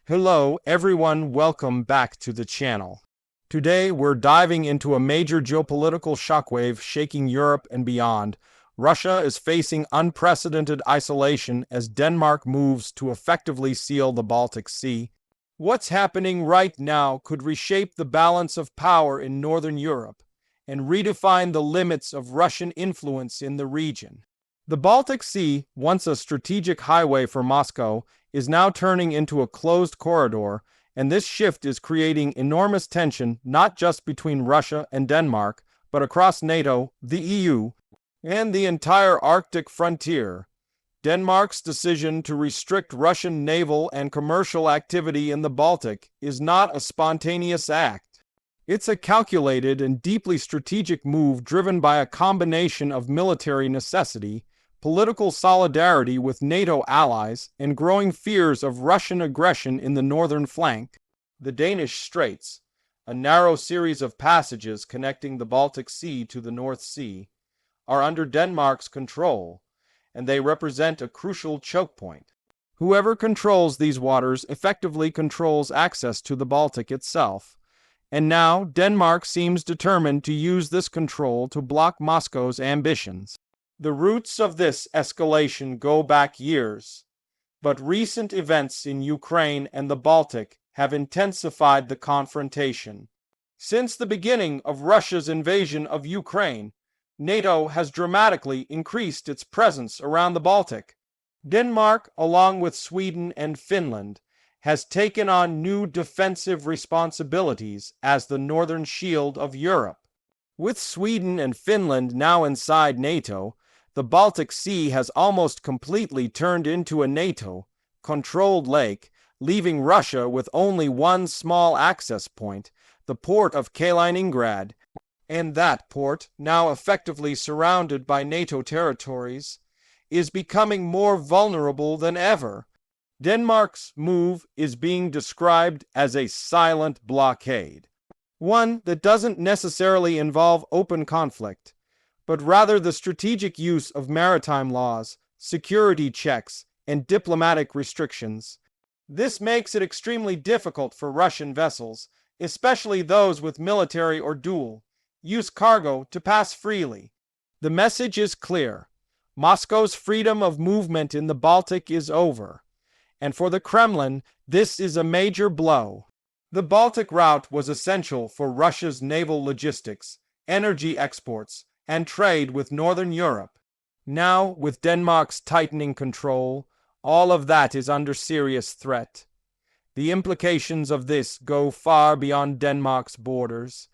Hello everyone, welcome back to the channel. Today we're diving into a major geopolitical shockwave shaking Europe and beyond. Russia is facing unprecedented isolation as Denmark moves to effectively seal the Baltic Sea. What's happening right now could reshape the balance of power in Northern Europe and redefine the limits of Russian influence in the region. The Baltic Sea, once a strategic highway for Moscow, is now turning into a closed corridor, and this shift is creating enormous tension not just between Russia and Denmark, but across NATO, the EU, and the entire Arctic frontier. Denmark's decision to restrict Russian naval and commercial activity in the Baltic is not a spontaneous act. It's a calculated and deeply strategic move driven by a combination of military necessity, political solidarity with NATO allies, and growing fears of Russian aggression in the northern flank. The Danish Straits, a narrow series of passages connecting the Baltic Sea to the North Sea, are under Denmark's control, and they represent a crucial choke point. Whoever controls these waters effectively controls access to the Baltic itself, and now Denmark seems determined to use this control to block Moscow's ambitions. The roots of this escalation go back years, but recent events in Ukraine and the Baltic have intensified the confrontation. Since the beginning of Russia's invasion of Ukraine, NATO has dramatically increased its presence around the Baltic. Denmark, along with Sweden and Finland, has taken on new defensive responsibilities as the northern shield of Europe. With Sweden and Finland now inside NATO, the Baltic Sea has almost completely turned into a NATO-controlled lake, leaving Russia with only one small access point, the port of Kaliningrad, and that port, now effectively surrounded by NATO territories, is becoming more vulnerable than ever. Denmark's move is being described as a silent blockade, one that doesn't necessarily involve open conflict, but rather the strategic use of maritime laws, security checks, and diplomatic restrictions. This makes it extremely difficult for Russian vessels, especially those with military or dual-use cargo, to pass freely. The message is clear. Moscow's freedom of movement in the Baltic is over, and for the Kremlin, this is a major blow. The Baltic route was essential for Russia's naval logistics, energy exports, and trade with Northern Europe. Now, with Denmark's tightening control, all of that is under serious threat. The implications of this go far beyond Denmark's borders.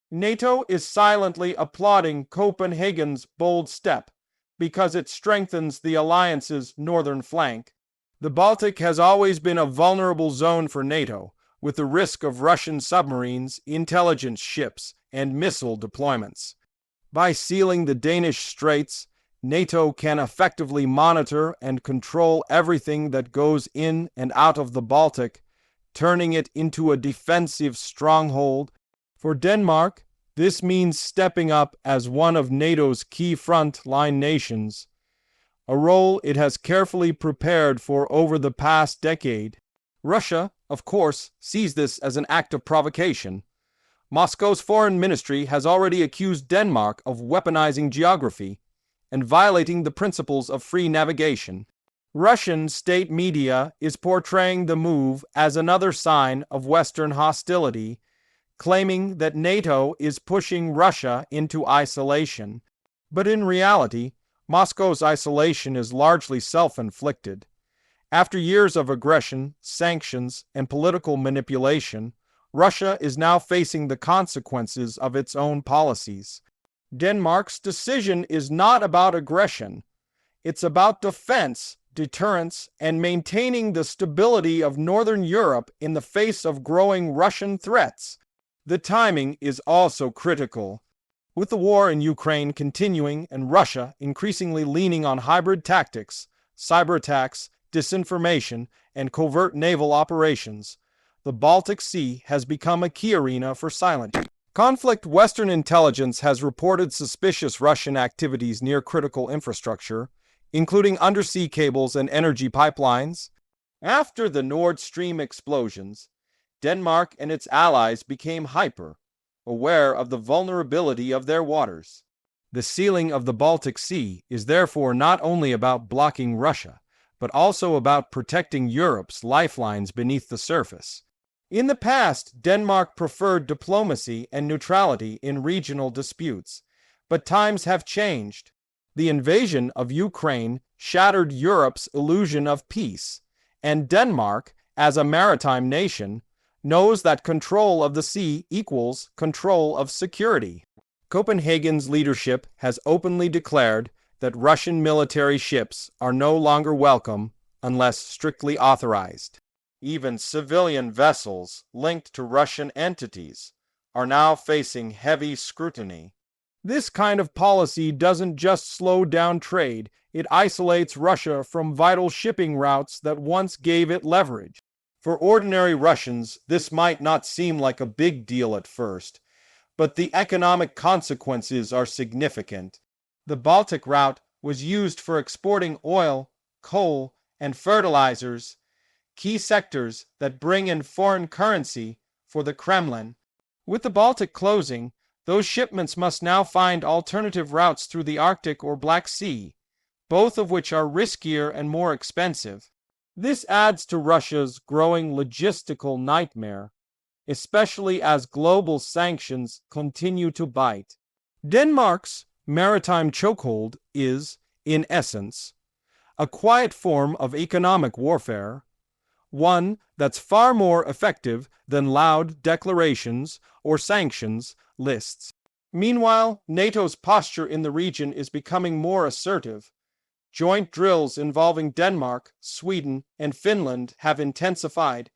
NATO is silently applauding Copenhagen's bold step because it strengthens the alliance's northern flank. The Baltic has always been a vulnerable zone for NATO, with the risk of Russian submarines, intelligence ships, and missile deployments. By sealing the Danish Straits, NATO can effectively monitor and control everything that goes in and out of the Baltic, turning it into a defensive stronghold. For Denmark, this means stepping up as one of NATO's key front-line nations, a role it has carefully prepared for over the past decade. Russia, of course, sees this as an act of provocation. Moscow's foreign ministry has already accused Denmark of weaponizing geography and violating the principles of free navigation. Russian state media is portraying the move as another sign of Western hostility, claiming that NATO is pushing Russia into isolation. But in reality, Moscow's isolation is largely self-inflicted. After years of aggression, sanctions, and political manipulation, Russia is now facing the consequences of its own policies. Denmark's decision is not about aggression. It's about defense, deterrence, and maintaining the stability of Northern Europe in the face of growing Russian threats. The timing is also critical. With the war in Ukraine continuing and Russia increasingly leaning on hybrid tactics, cyber attacks, disinformation, and covert naval operations, the Baltic Sea has become a key arena for silent conflict. Western intelligence has reported suspicious Russian activities near critical infrastructure, including undersea cables and energy pipelines. After the Nord Stream explosions, Denmark and its allies became aware of the vulnerability of their waters. The sealing of the Baltic Sea is therefore not only about blocking Russia, but also about protecting Europe's lifelines beneath the surface. In the past, Denmark preferred diplomacy and neutrality in regional disputes, but times have changed. The invasion of Ukraine shattered Europe's illusion of peace, and Denmark, as a maritime nation, knows that control of the sea equals control of security. Copenhagen's leadership has openly declared that Russian military ships are no longer welcome unless strictly authorized. Even civilian vessels linked to Russian entities are now facing heavy scrutiny. This kind of policy doesn't just slow down trade, it isolates Russia from vital shipping routes that once gave it leverage. For ordinary Russians, this might not seem like a big deal at first, but the economic consequences are significant. The Baltic route was used for exporting oil, coal, and fertilizers, key sectors that bring in foreign currency for the Kremlin. With the Baltic closing, those shipments must now find alternative routes through the Arctic or Black Sea, both of which are riskier and more expensive. This adds to Russia's growing logistical nightmare, especially as global sanctions continue to bite. Denmark's maritime chokehold is, in essence, a quiet form of economic warfare, one that's far more effective than loud declarations or sanctions lists. Meanwhile, NATO's posture in the region is becoming more assertive. Joint drills involving Denmark, Sweden, and Finland have intensified.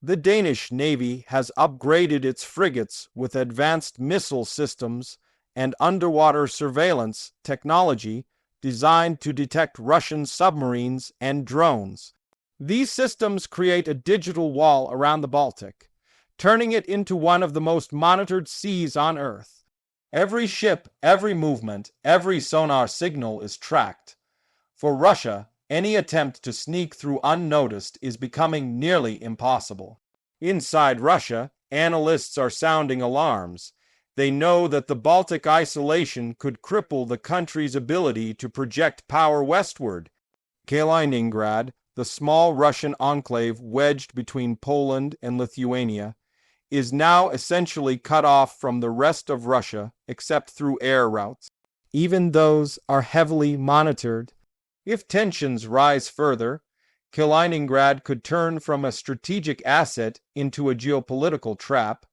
The Danish Navy has upgraded its frigates with advanced missile systems and underwater surveillance technology designed to detect Russian submarines and drones. These systems create a digital wall around the Baltic, turning it into one of the most monitored seas on Earth. Every ship, every movement, every sonar signal is tracked. For Russia, any attempt to sneak through unnoticed is becoming nearly impossible. Inside Russia, analysts are sounding alarms. They know that the Baltic isolation could cripple the country's ability to project power westward. Kaliningrad, the small Russian enclave wedged between Poland and Lithuania, is now essentially cut off from the rest of Russia except through air routes. Even those are heavily monitored. If tensions rise further, Kaliningrad could turn from a strategic asset into a geopolitical trap,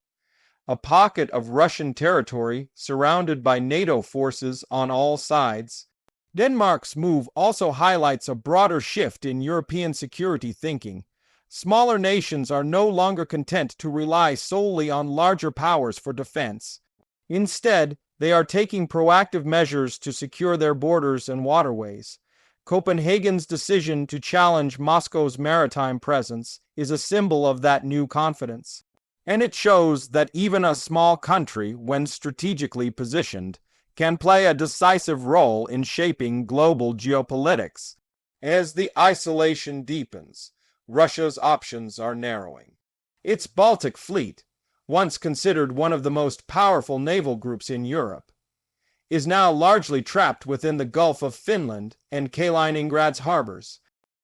a pocket of Russian territory surrounded by NATO forces on all sides. Denmark's move also highlights a broader shift in European security thinking. Smaller nations are no longer content to rely solely on larger powers for defense. Instead, they are taking proactive measures to secure their borders and waterways. Copenhagen's decision to challenge Moscow's maritime presence is a symbol of that new confidence. And it shows that even a small country, when strategically positioned, can play a decisive role in shaping global geopolitics. As the isolation deepens, Russia's options are narrowing. Its Baltic fleet, once considered one of the most powerful naval groups in Europe, is now largely trapped within the Gulf of Finland and Kaliningrad's harbors.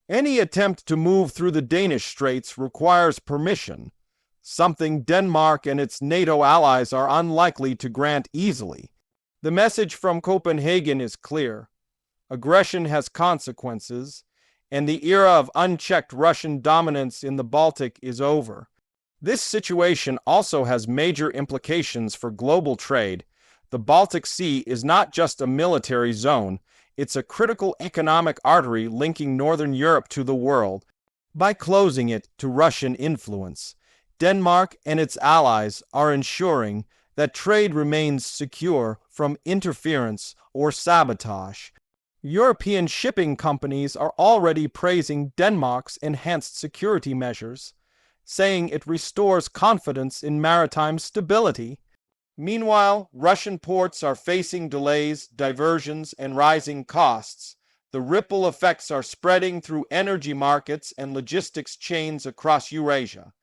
Any attempt to move through the Danish Straits requires permission, something Denmark and its NATO allies are unlikely to grant easily. The message from Copenhagen is clear. Aggression has consequences, and the era of unchecked Russian dominance in the Baltic is over. This situation also has major implications for global trade. The Baltic Sea is not just a military zone, it's a critical economic artery linking Northern Europe to the world. By closing it to Russian influence, Denmark and its allies are ensuring that trade remains secure from interference or sabotage. European shipping companies are already praising Denmark's enhanced security measures, saying it restores confidence in maritime stability. Meanwhile, Russian ports are facing delays, diversions, and rising costs, The ripple effects are spreading through energy markets and logistics chains across Eurasia.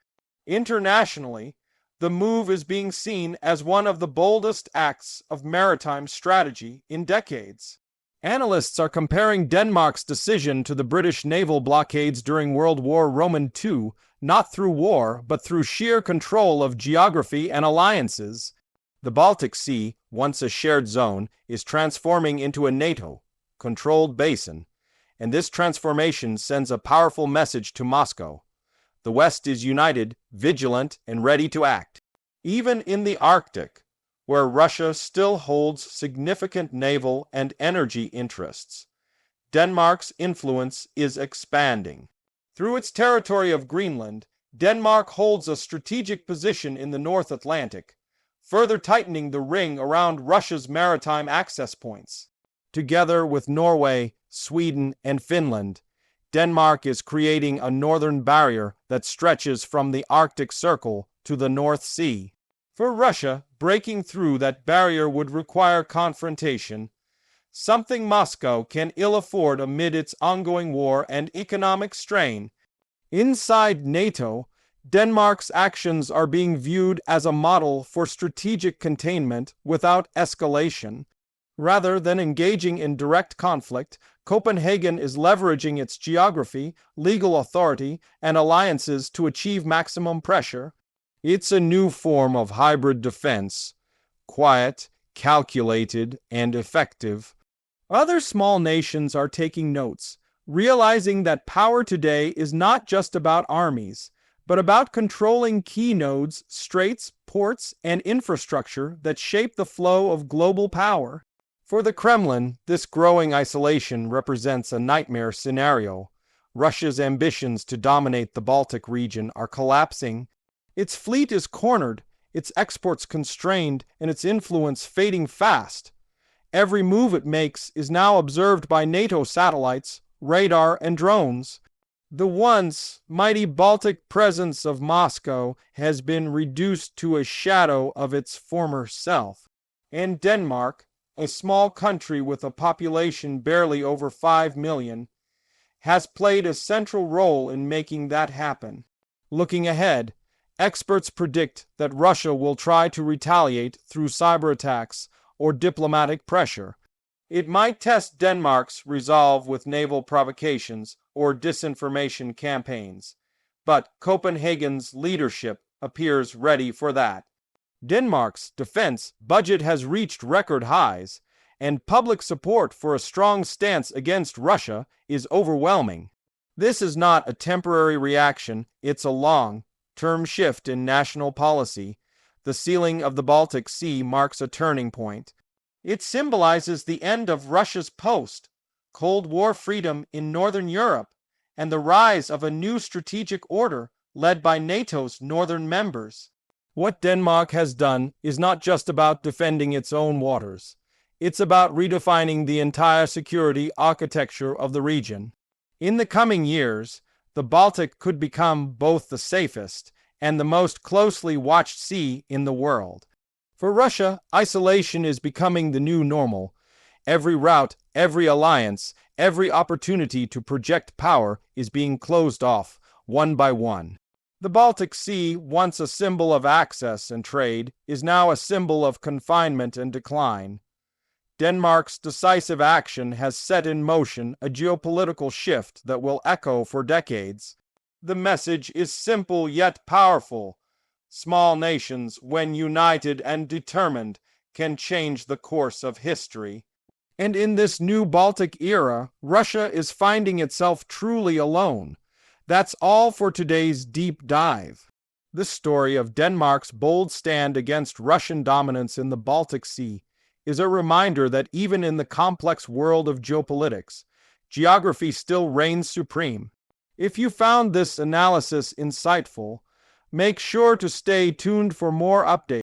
Internationally, the move is being seen as one of the boldest acts of maritime strategy in decades. Analysts are comparing Denmark's decision to the British naval blockades during World War II, not through war, but through sheer control of geography and alliances. The Baltic Sea, once a shared zone, is transforming into a NATO-controlled basin, and this transformation sends a powerful message to Moscow. The West is united, vigilant, and ready to act. Even in the Arctic, where Russia still holds significant naval and energy interests, Denmark's influence is expanding. Through its territory of Greenland, Denmark holds a strategic position in the North Atlantic, further tightening the ring around Russia's maritime access points. Together with Norway, Sweden, and Finland, Denmark is creating a northern barrier that stretches from the Arctic Circle to the North Sea. For Russia, breaking through that barrier would require confrontation, something Moscow can ill afford amid its ongoing war and economic strain. Inside NATO, Denmark's actions are being viewed as a model for strategic containment without escalation. Rather than engaging in direct conflict, Copenhagen is leveraging its geography, legal authority, and alliances to achieve maximum pressure. It's a new form of hybrid defense, quiet, calculated, and effective. Other small nations are taking notes, realizing that power today is not just about armies, but about controlling key nodes, straits, ports, and infrastructure that shape the flow of global power. For the Kremlin, this growing isolation represents a nightmare scenario. Russia's ambitions to dominate the Baltic region are collapsing. Its fleet is cornered, its exports constrained, and its influence fading fast. Every move it makes is now observed by NATO satellites, radar, and drones. The once mighty Baltic presence of Moscow has been reduced to a shadow of its former self. And Denmark, a small country with a population barely over 5 million, has played a central role in making that happen. Looking ahead, experts predict that Russia will try to retaliate through cyber attacks or diplomatic pressure. It might test Denmark's resolve with naval provocations or disinformation campaigns, but Copenhagen's leadership appears ready for that. Denmark's defense budget has reached record highs, and public support for a strong stance against Russia is overwhelming. This is not a temporary reaction, it's a long-term shift in national policy. The sealing of the Baltic Sea marks a turning point. It symbolizes the end of Russia's post-Cold War freedom in Northern Europe and the rise of a new strategic order led by NATO's northern members. What Denmark has done is not just about defending its own waters. It's about redefining the entire security architecture of the region. In the coming years, the Baltic could become both the safest and the most closely watched sea in the world. For Russia, isolation is becoming the new normal. Every route, every alliance, every opportunity to project power is being closed off, one by one. The Baltic Sea, once a symbol of access and trade, is now a symbol of confinement and decline. Denmark's decisive action has set in motion a geopolitical shift that will echo for decades. The message is simple yet powerful. Small nations, when united and determined, can change the course of history. And in this new Baltic era, Russia is finding itself truly alone. That's all for today's deep dive. The story of Denmark's bold stand against Russian dominance in the Baltic Sea is a reminder that even in the complex world of geopolitics, geography still reigns supreme. If you found this analysis insightful, make sure to stay tuned for more updates.